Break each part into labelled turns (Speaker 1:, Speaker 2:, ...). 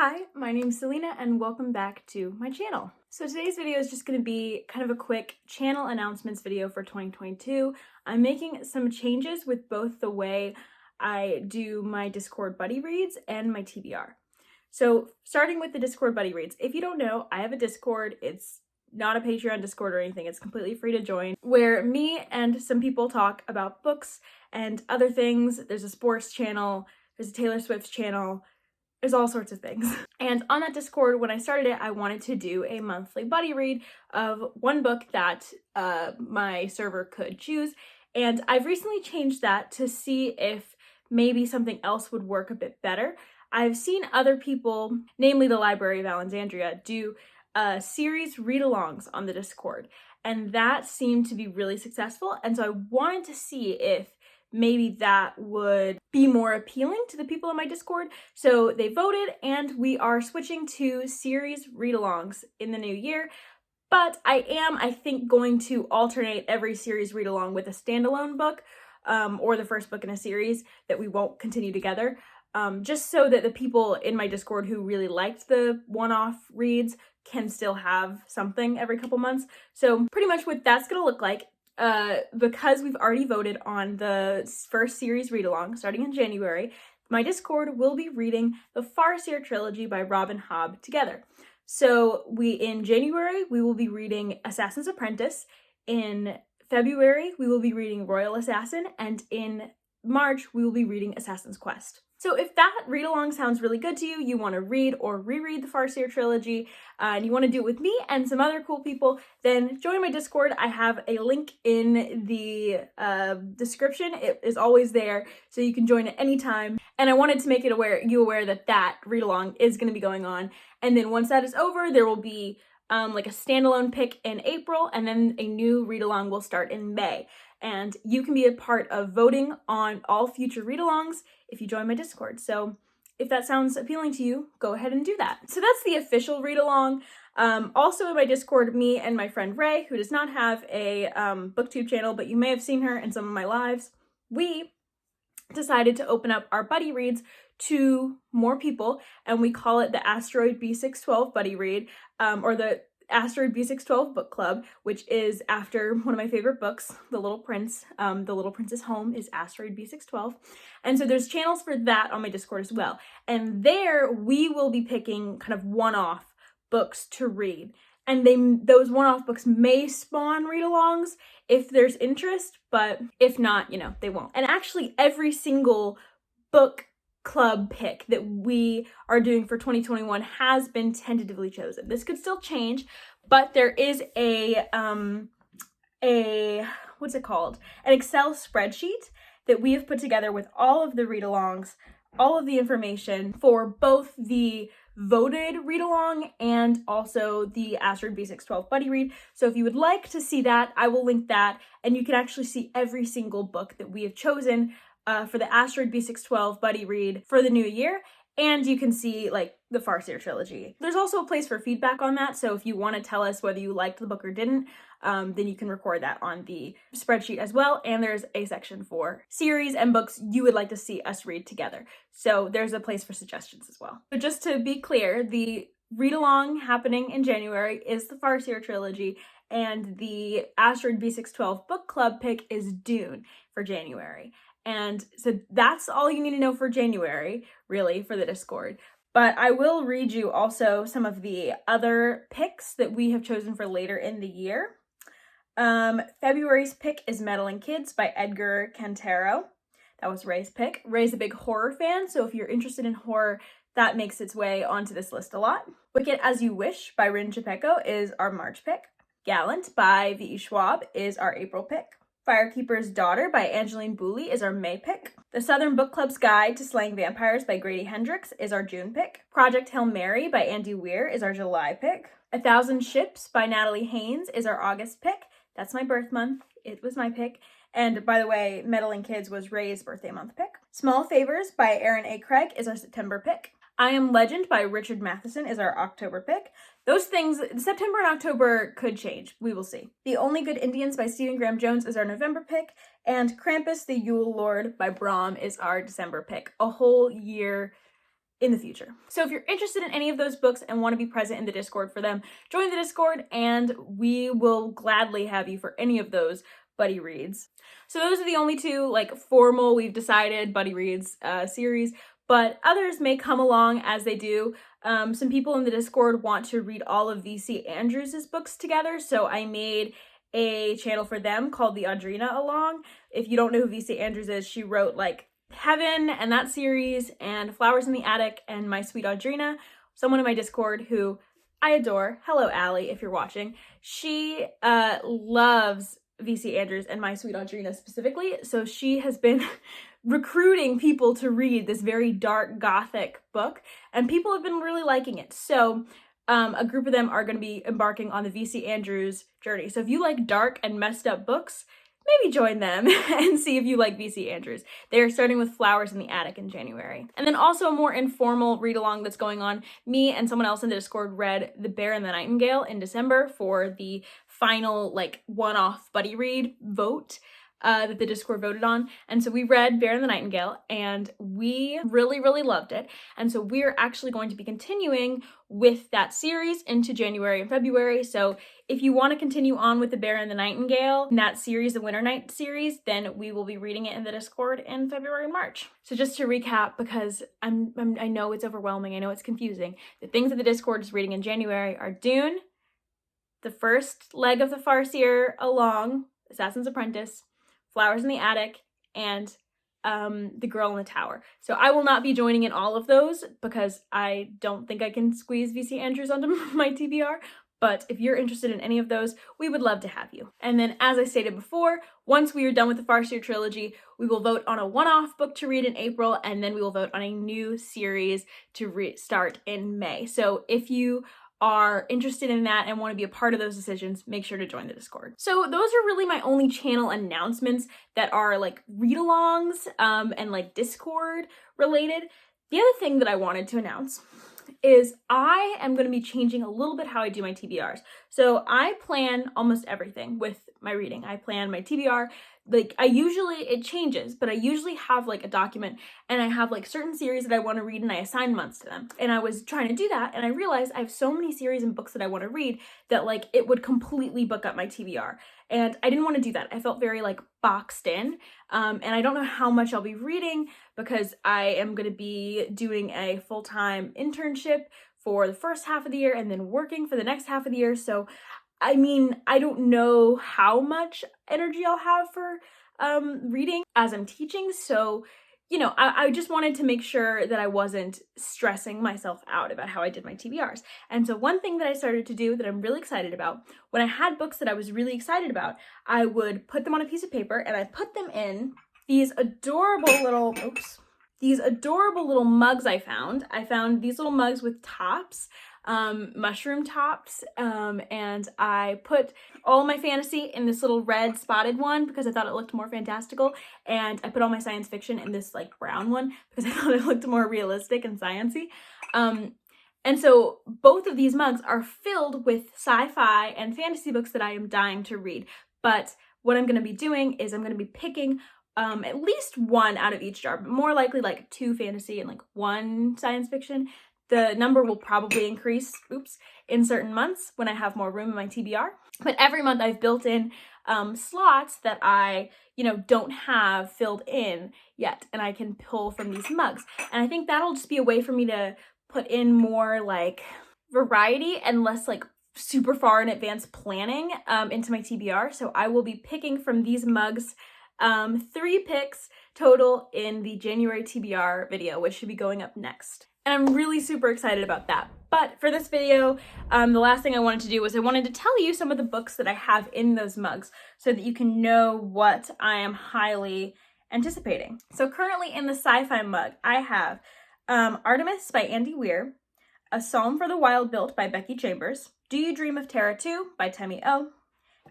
Speaker 1: Hi, my name's Selena and welcome back to my channel. So today's video is just going to be kind of a quick channel announcements video for 2022. I'm making some changes with both the way I do my Discord buddy reads and my TBR. So starting with the Discord buddy reads, if you don't know, I have a Discord. It's not a Patreon Discord or anything. It's completely free to join, where me and some people talk about books and other things. There's a sports channel, there's a Taylor Swift channel, there's all sorts of things. And on that Discord, when I started it, I wanted to do a monthly buddy read of one book that my server could choose. And I've recently changed that to see if maybe something else would work a bit better. I've seen other people, namely the Library of Alexandria, do series read-alongs on the Discord. And that seemed to be really successful. And so I wanted to see if maybe that would be more appealing to the people in my Discord. So they voted and we are switching to series read-alongs in the new year. But I think, going to alternate every series read-along with a standalone book or the first book in a series that we won't continue together. Just so that the people in my Discord who really liked the one-off reads can still have something every couple months. So pretty much what that's gonna look like. Because we've already voted on the first series read-along starting in January, my Discord will be reading the Farseer trilogy by Robin Hobb together. So in January, we will be reading Assassin's Apprentice. In February, we will be reading Royal Assassin. And in March, we will be reading Assassin's Quest. So if that read-along sounds really good to you, you want to read or reread the Farseer trilogy, and you want to do it with me and some other cool people, then join my Discord. I have a link in the description. It is always there, so you can join at any time. And I wanted to make it aware that that read-along is going to be going on. And then once that is over, there will be like a standalone pick in April, and then a new read-along will start in May. And you can be a part of voting on all future read-alongs if you join my Discord. So if that sounds appealing to you, go ahead and do that. So that's the official read-along. Also in my Discord, me and my friend Ray, who does not have a booktube channel, but you may have seen her in some of my lives, we decided to open up our buddy reads to more people, and we call it the Asteroid B612 buddy read, or the Asteroid B612 book club, which is after one of my favorite books, The Little Prince. The Little Prince's home is Asteroid B612. And so there's channels for that on my Discord as well. And there we will be picking kind of one-off books to read. And those one-off books may spawn read-alongs if there's interest, but if not, they won't. And actually every single book club pick that we are doing for 2021 has been tentatively chosen. This could still change, but there is an Excel spreadsheet that we have put together with all of the read-alongs, all of the information for both the voted read-along and also the Asteroid B612 buddy read. So if you would like to see that, I will link that, and you can actually see every single book that we have chosen for the Asteroid B612 buddy read for the new year, and you can see like the Farseer trilogy. There's also a place for feedback on that, so if you want to tell us whether you liked the book or didn't, then you can record that on the spreadsheet as well, and there's a section for series and books you would like to see us read together. So there's a place for suggestions as well. So just to be clear, the read-along happening in January is the Farseer trilogy, and the Asteroid B612 book club pick is Dune for January. And so that's all you need to know for January, really, for the Discord. But I will read you also some of the other picks that we have chosen for later in the year. February's pick is Meddling Kids by Edgar Cantero. That was Ray's pick. Ray's a big horror fan, so if you're interested in horror, that makes its way onto this list a lot. Wicked As You Wish by Rin Chapeko is our March pick. Gallant by V.E. Schwab is our April pick. Firekeeper's Daughter by Angeline Booley is our May pick. The Southern Book Club's Guide to Slaying Vampires by Grady Hendrix is our June pick. Project Hail Mary by Andy Weir is our July pick. 1,000 Ships by Natalie Haynes is our August pick. That's my birth month. It was my pick. And by the way, Meddling Kids was Ray's birthday month pick. Small Favors by Aaron A. Craig is our September pick. I Am Legend by Richard Matheson is our October pick. Those things, September and October could change. We will see. The Only Good Indians by Stephen Graham Jones is our November pick. And Krampus the Yule Lord by Brahm is our December pick. A whole year in the future. So if you're interested in any of those books and want to be present in the Discord for them, join the Discord and we will gladly have you for any of those buddy reads. So those are the only two like formal, we've decided, buddy reads series, but others may come along as they do. Some people in the Discord want to read all of VC Andrews' books together, so I made a channel for them called the Audrina Along. If you don't know who VC Andrews is, she wrote like Heaven and that series and Flowers in the Attic and My Sweet Audrina. Someone in my Discord who I adore, hello Allie if you're watching, she loves VC Andrews and My Sweet Audrina specifically, so she has been recruiting people to read this very dark gothic book and people have been really liking it. So a group of them are going to be embarking on the VC Andrews journey. So if you like dark and messed up books, maybe join them and see if you like VC Andrews. They are starting with Flowers in the Attic in January. And then also a more informal read-along that's going on. Me and someone else in the Discord read The Bear and the Nightingale in December for the final like one-off buddy read vote that the Discord voted on. And so we read Bear and the Nightingale and we really, really loved it. And so we're actually going to be continuing with that series into January and February. So if you want to continue on with The Bear and the Nightingale, in that series, the Winter Night series, then we will be reading it in the Discord in February and March. So just to recap, because I know it's overwhelming, I know it's confusing, the things that the Discord is reading in January are Dune, the first leg of the Farseer Along, Assassin's Apprentice, Flowers in the Attic, and The Girl in the Tower. So I will not be joining in all of those because I don't think I can squeeze VC Andrews onto my TBR, but if you're interested in any of those, we would love to have you. And then as I stated before, once we are done with the Farseer trilogy, we will vote on a one-off book to read in April, and then we will vote on a new series to start in May. So if you are interested in that and want to be a part of those decisions, make sure to join the Discord. So those are really my only channel announcements that are like read-alongs and like Discord related. The other thing that I wanted to announce is I am going to be changing a little bit how I do my TBRs. So I plan almost everything with my reading. I plan my TBR, like it changes, but I usually have like a document and I have like certain series that I want to read and I assign months to them. And I was trying to do that and I realized I have so many series and books that I want to read that like it would completely book up my TBR. And I didn't want to do that. I felt very like boxed in. And I don't know how much I'll be reading because I am going to be doing a full-time internship for the first half of the year and then working for the next half of the year. So I mean, I don't know how much energy I'll have for reading as I'm teaching. So, you know, I just wanted to make sure that I wasn't stressing myself out about how I did my TBRs. And so one thing that I started to do that I'm really excited about, when I had books that I was really excited about, I would put them on a piece of paper and I put them in these adorable little, mugs I found. I found these little mugs with tops, mushroom tops, and I put all my fantasy in this little red spotted one because I thought it looked more fantastical, and I put all my science fiction in this like brown one because I thought it looked more realistic and sciencey. And so both of these mugs are filled with sci-fi and fantasy books that I am dying to read. But what I'm going to be doing is I'm going to be picking at least one out of each jar, but more likely like 2 fantasy and like 1 science fiction. The number will probably increase, in certain months when I have more room in my TBR. But every month I've built in slots that I, don't have filled in yet, and I can pull from these mugs. And I think that'll just be a way for me to put in more like variety and less like super far in advance planning into my TBR. So I will be picking from these mugs 3 picks total in the January TBR video, which should be going up next. And I'm really super excited about that. But for this video, the last thing I wanted to do was I wanted to tell you some of the books that I have in those mugs so that you can know what I am highly anticipating. So currently in the SciFi Mug, I have Artemis by Andy Weir, A Psalm for the Wild Built by Becky Chambers, Do You Dream of Terra 2 by Temi O,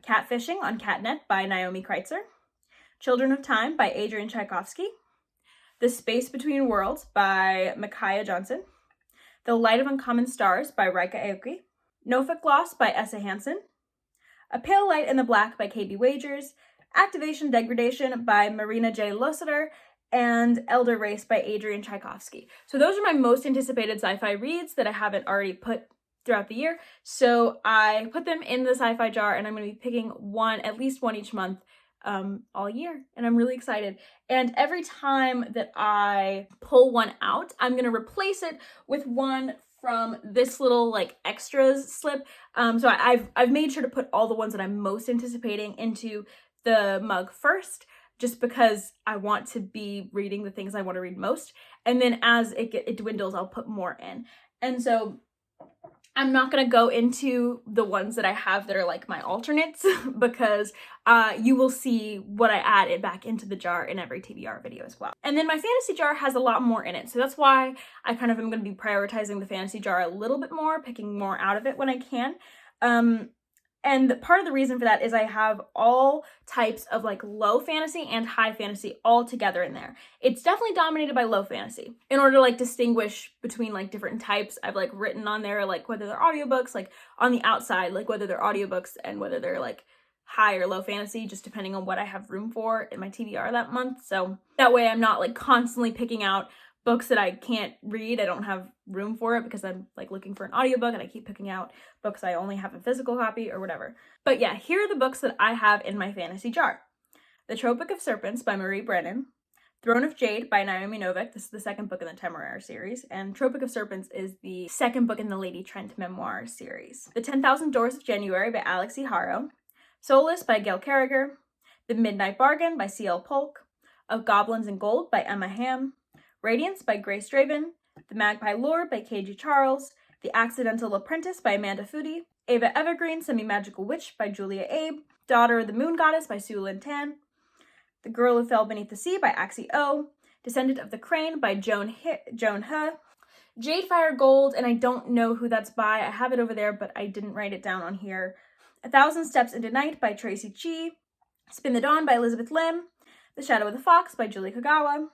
Speaker 1: Catfishing on Catnet by Naomi Kreitzer, Children of Time by Adrian Tchaikovsky, The Space Between Worlds by Micaiah Johnson, The Light of Uncommon Stars by Rika Aoki, Norfolk Lost by Essa Hansen, A Pale Light in the Black by KB Wagers, Activation Degradation by Marina J. Losader, and Elder Race by Adrian Tchaikovsky. So those are my most anticipated sci-fi reads that I haven't already put throughout the year. So I put them in the sci-fi jar, and I'm going to be picking one, at least one each month, all year, and I'm really excited. And every time that I pull one out, I'm going to replace it with one from this little like extras slip. So I've made sure to put all the ones that I'm most anticipating into the mug first, just because I want to be reading the things I want to read most. And then as it dwindles, I'll put more in. And so I'm not going to go into the ones that I have that are like my alternates because you will see what I add back into the jar in every TBR video as well. And then my fantasy jar has a lot more in it. So that's why I kind of am going to be prioritizing the fantasy jar a little bit more, picking more out of it when I can. And part of the reason for that is I have all types of like low fantasy and high fantasy all together in there. It's definitely dominated by low fantasy. In order to like distinguish between like different types, I've like written on there like whether they're audiobooks, like on the outside, like whether they're audiobooks and whether they're like high or low fantasy, just depending on what I have room for in my TBR that month. So that way I'm not like constantly picking out books that I can't read. I don't have room for it because I'm like looking for an audiobook and I keep picking out books I only have a physical copy or whatever. But yeah, here are the books that I have in my fantasy jar. The Tropic of Serpents by Marie Brennan, Throne of Jade by Naomi Novik. This is the second book in the Temeraire series, and Tropic of Serpents is the second book in the Lady Trent memoir series. The 10,000 Doors of January by Alex E. Haro, Solace by Gail Carriger, The Midnight Bargain by C.L. Polk, Of Goblins and Gold by Emma Hamm, Radiance by Grace Draven, The Magpie Lord by K.G. Charles, The Accidental Apprentice by Amanda Foody, Ava Evergreen, Semi-Magical Witch by Julia Abe, Daughter of the Moon Goddess by Sue Lynn Tan, The Girl Who Fell Beneath the Sea by Axie O, Descendant of the Crane by Joan He, Jadefire Gold, and I don't know who that's by. I have it over there, but I didn't write it down on here. 1,000 Steps into Night by Tracy Chee, Spin the Dawn by Elizabeth Lim, The Shadow of the Fox by Julie Kagawa,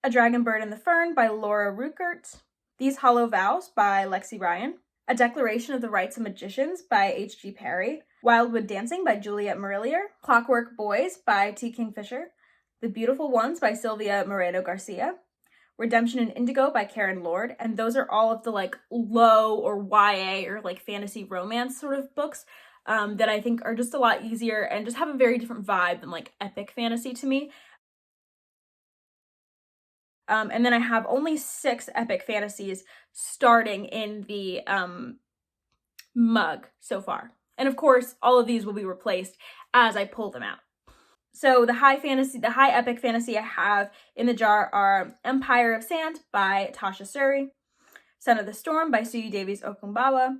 Speaker 1: A Dragon Bird in the Fern by Laura Ruckert, These Hollow Vows by Lexi Ryan, A Declaration of the Rights of Magicians by H.G. Perry, Wildwood Dancing by Juliet Marillier, Clockwork Boys by T. Kingfisher, The Beautiful Ones by Sylvia Moreno Garcia, Redemption in Indigo by Karen Lord, and those are all of the like low or YA or like fantasy romance sort of books that I think are just a lot easier and just have a very different vibe than like epic fantasy to me. And then I have only 6 epic fantasies starting in the mug so far. And of course, all of these will be replaced as I pull them out. So the high epic fantasy I have in the jar are Empire of Sand by Tasha Suri, Son of the Storm by Suyi Davies Okumbawa,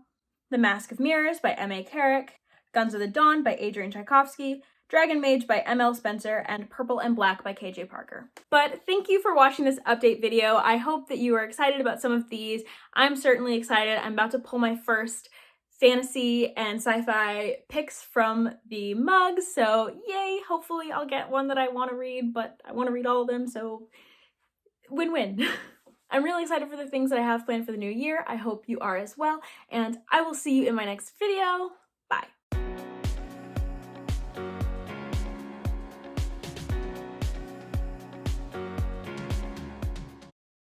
Speaker 1: The Mask of Mirrors by M.A. Carrick, Guns of the Dawn by Adrian Tchaikovsky, Dragon Mage by M.L. Spencer, and Purple and Black by K.J. Parker. But thank you for watching this update video. I hope that you are excited about some of these. I'm certainly excited. I'm about to pull my first fantasy and sci-fi picks from the mugs, so yay! Hopefully I'll get one that I want to read, but I want to read all of them, so win-win. I'm really excited for the things that I have planned for the new year. I hope you are as well, and I will see you in my next video. Bye!